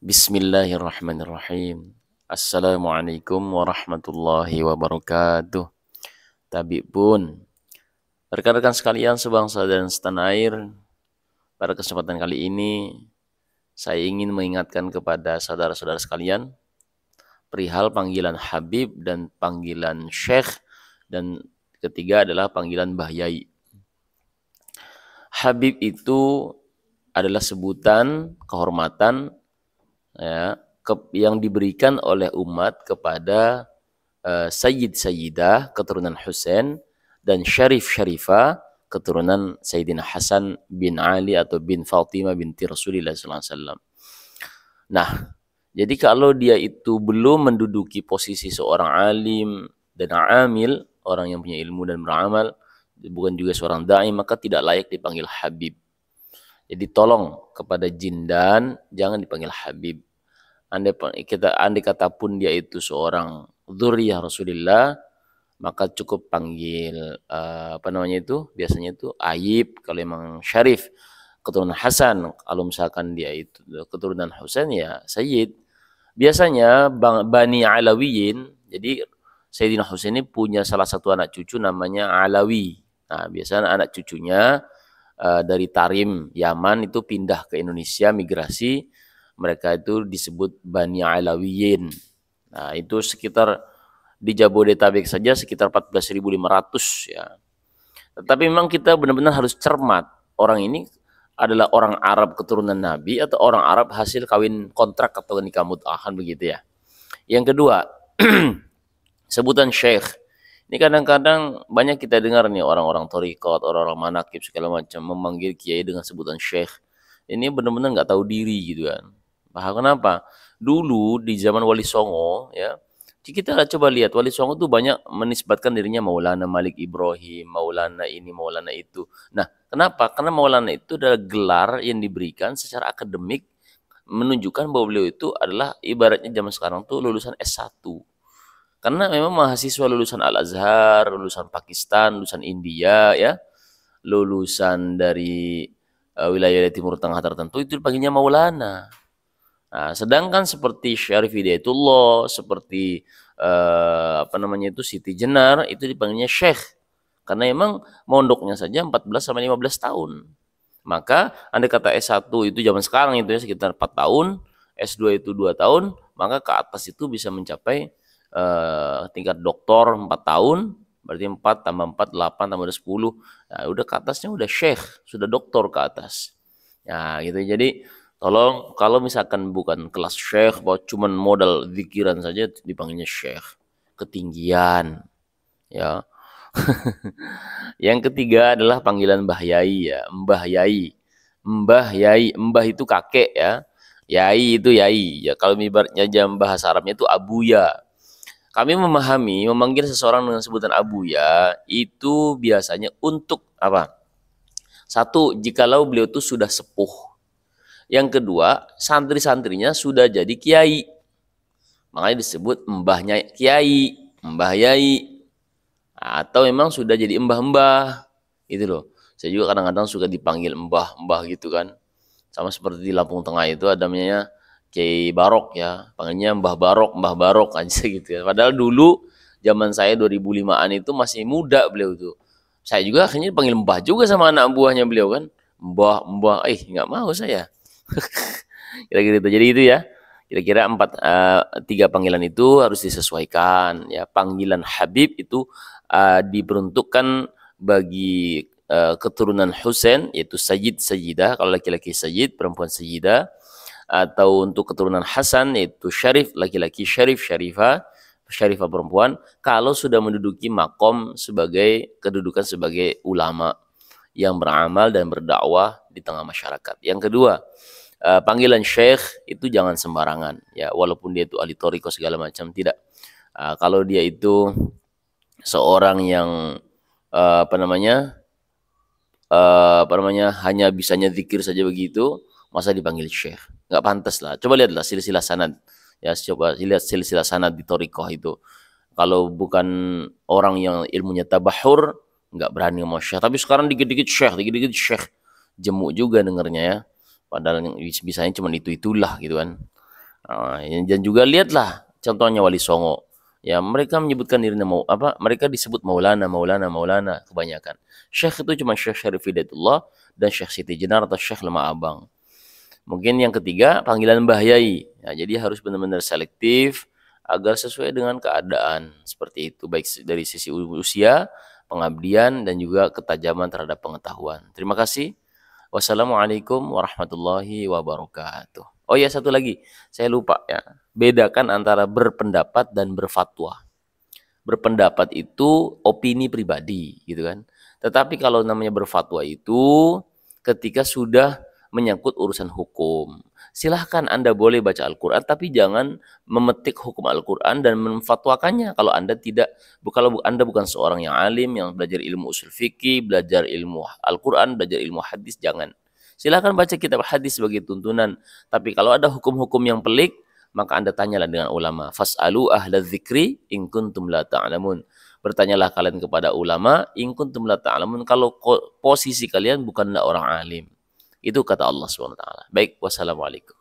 Bismillahirrahmanirrahim. Assalamualaikum warahmatullahi wabarakatuh. Tabi pun, rekan-rekan sekalian sebangsa dan setanah air, pada kesempatan kali ini saya ingin mengingatkan kepada saudara-saudara sekalian perihal panggilan Habib dan panggilan Syekh, dan ketiga adalah panggilan Bahyai. Habib itu adalah sebutan kehormatan yang diberikan oleh umat kepada Sayyid Sayyidah keturunan Husain dan Syarif Syarifah keturunan Sayyidina Hasan bin Ali atau bin Fatimah binti Rasulullah SAW. Nah, jadi kalau dia itu belum menduduki posisi seorang alim dan amil, orang yang punya ilmu dan beramal, bukan juga seorang da'i, maka tidak layak dipanggil Habib. Jadi tolong kepada jindan jangan dipanggil Habib. Andai kata pun dia itu seorang dzurriyyah Rasulullah, maka cukup panggil biasanya itu Ayib kalau memang Syarif keturunan Hasan. Kalau misalkan dia itu keturunan Husain ya Sayyid. Biasanya Bani Alawiyin, jadi Sayyidina Husain ini punya salah satu anak cucu namanya Alawi. Nah, biasanya anak cucunya dari Tarim, Yaman itu pindah ke Indonesia, migrasi. Mereka itu disebut Bani Alawiyin. Nah, itu sekitar di Jabodetabek saja sekitar 14.500 ya. Tetapi memang kita benar-benar harus cermat. Orang ini adalah orang Arab keturunan Nabi atau orang Arab hasil kawin kontrak atau nikah mut'ahan begitu ya. Yang kedua, sebutan Syekh. Ini kadang-kadang banyak kita dengar nih orang-orang thariqat, orang-orang manaqib segala macam memanggil kiai dengan sebutan Syekh. Ini benar-benar nggak tahu diri gitu kan. Paham kenapa? Dulu di zaman Wali Songo ya, kita coba lihat Wali Songo tuh banyak menisbatkan dirinya Maulana Malik Ibrahim, Maulana ini, Maulana itu. Nah, kenapa? Karena Maulana itu adalah gelar yang diberikan secara akademik menunjukkan bahwa beliau itu adalah ibaratnya zaman sekarang tuh lulusan S1. Karena memang mahasiswa lulusan Al-Azhar, lulusan Pakistan, lulusan India ya, lulusan dari wilayah Timur Tengah tertentu itu dipanggilnya Maulana. Nah, sedangkan seperti Syarif Hidayatullah, seperti Siti Jenar itu dipanggilnya Syekh. Karena emang mondoknya saja 14 sampai 15 tahun. Maka andai kata S1 itu zaman sekarang itu ya sekitar 4 tahun, S2 itu 2 tahun, maka ke atas itu bisa mencapai tingkat doktor 4 tahun, berarti 4 tambah 4, 8 tambah 10. Nah, udah ke atasnya udah Syekh, sudah doktor ke atas. Nah, gitu. Jadi tolong kalau misalkan bukan kelas Syekh, bahwa cuman modal zikiran saja dipanggilnya Syekh. Ketinggian. Ya. Yang ketiga adalah panggilan Mbah Yai ya, Mbah Yai. Mbah Yai, Mbah itu kakek ya. Yai itu Yai. Ya kalau ibaratnya jam bahasa Arabnya itu Abuya. Kami memahami memanggil seseorang dengan sebutan Abuya itu biasanya untuk apa? Satu, jikalau beliau itu sudah sepuh. Yang kedua, santri-santrinya sudah jadi kiai. Makanya disebut mbahnya kiai, Mbah Yai. Atau memang sudah jadi mbah-mbah. Gitu loh. Saya juga kadang-kadang suka dipanggil mbah-mbah gitu kan. Sama seperti di Lampung Tengah itu ada namanya Kiai Barok ya, panggilnya Mbah Barok aja gitu ya. Padahal dulu zaman saya 2005-an itu masih muda beliau tuh. Saya juga akhirnya dipanggil Mbah juga sama anak buahnya beliau kan. Mbah, nggak mau saya. Kira-kira itu. Jadi itu ya. Kira-kira tiga panggilan itu harus disesuaikan ya. Panggilan Habib itu diperuntukkan bagi keturunan Husain yaitu Sayyid Sayyidah, kalau laki-laki Sayyid, perempuan Sayyidah, atau untuk keturunan Hasan yaitu Syarif, laki-laki Syarif Syarifah, Syarifah perempuan, kalau sudah menduduki makom sebagai kedudukan sebagai ulama yang beramal dan berdakwah di tengah masyarakat. Yang kedua, panggilan Syekh itu jangan sembarangan ya, walaupun dia itu ahli thariqah segala macam, tidak. Kalau dia itu seorang yang hanya bisanya zikir saja begitu, masa dipanggil Syekh? Nggak pantas lah. Coba lihatlah silsilah sanad. Ya, coba lihat silsilah sanad di thariqah itu. Kalau bukan orang yang ilmunya tabahur, nggak berani ngomong Syekh. Tapi sekarang dikit-dikit Syekh. Jemu juga dengernya ya. Padahal yang bisanya cuma itu-itulah gitu kan. Dan juga lihatlah contohnya Wali Songo. Ya, mereka menyebutkan dirinya mau apa? Mereka disebut Maulana, Maulana, Maulana kebanyakan. Syekh itu cuma Syekh Syarif Hidayatullah dan Syekh Siti Jenar atau Syekh Lemah Abang. Mungkin yang ketiga panggilan Mbah Yai. Ya, jadi harus benar-benar selektif agar sesuai dengan keadaan seperti itu, baik dari sisi usia, pengabdian dan juga ketajaman terhadap pengetahuan. Terima kasih. Wassalamualaikum warahmatullahi wabarakatuh. Oh ya, satu lagi, saya lupa ya. Bedakan antara berpendapat dan berfatwa. Berpendapat itu opini pribadi, gitu kan. Tetapi kalau namanya berfatwa itu ketika sudah menyangkut urusan hukum. Silahkan Anda boleh baca Al-Quran, tapi jangan memetik hukum Al-Quran dan memfatwakannya. Kalau Anda tidak, kalau Anda bukan seorang yang alim, yang belajar ilmu usul fikih, belajar ilmu Al-Quran, belajar ilmu hadis, jangan. Silahkan baca kitab hadis sebagai tuntunan. Tapi kalau ada hukum-hukum yang pelik, maka Anda tanyalah dengan ulama. Fas'alu ahla dzikri in kuntum la ta'lamun. Bertanyalah kalian kepada ulama in kuntum la ta'lamun kalau posisi kalian bukanlah orang alim. Itu kata Allah SWT. Baik, wassalamualaikum.